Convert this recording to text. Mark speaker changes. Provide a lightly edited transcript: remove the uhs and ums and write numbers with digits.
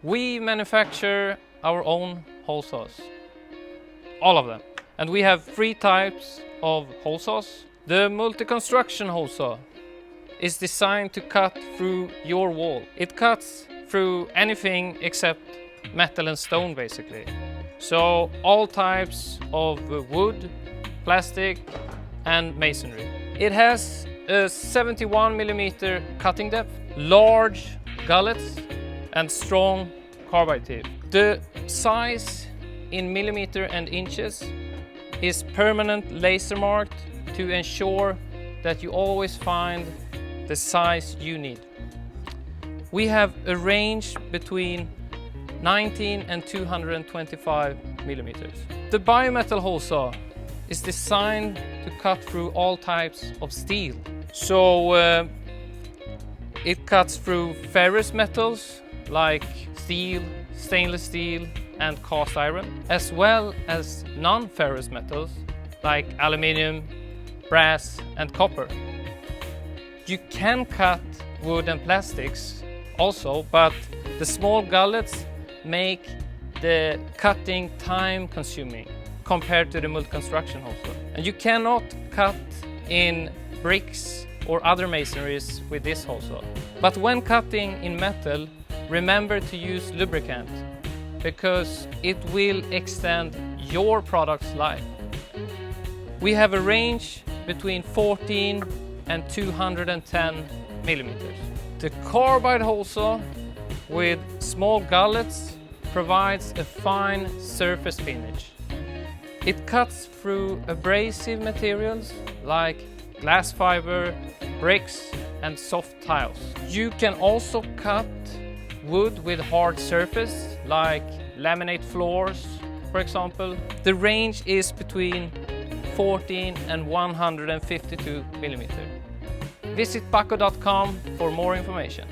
Speaker 1: We manufacture our own hole saws, all of them. And we have 3 types of hole saws. The multi-construction hole saw is designed to cut through your wall. It cuts through anything except metal and stone, basically. So all types of wood, plastic and masonry. It has a 71mm cutting depth, large gullets and strong carbide teeth. The size in millimeter and inches is permanent laser marked to ensure that you always find the size you need. We have a range between 19 and 225 millimeters. The biometal hole saw is designed to cut through all types of steel. So it cuts through ferrous metals like steel, stainless steel and cast iron, as well as non-ferrous metals like aluminium, brass and copper. You can cut wood and plastics also, but the small gullets make the cutting time consuming compared to the multi-construction hole saw. And you cannot cut in bricks or other masonries with this hole saw. But when cutting in metal, remember to use lubricant because it will extend your product's life. We have a range between 14 and 210 millimeters. The carbide hole saw with small gullets provides a fine surface finish. It cuts through abrasive materials like glass fiber, bricks and soft tiles. You can also cut wood with hard surface like laminate floors, for example. The range is between 14 and 152 millimeters. Visit bahco.com for more information.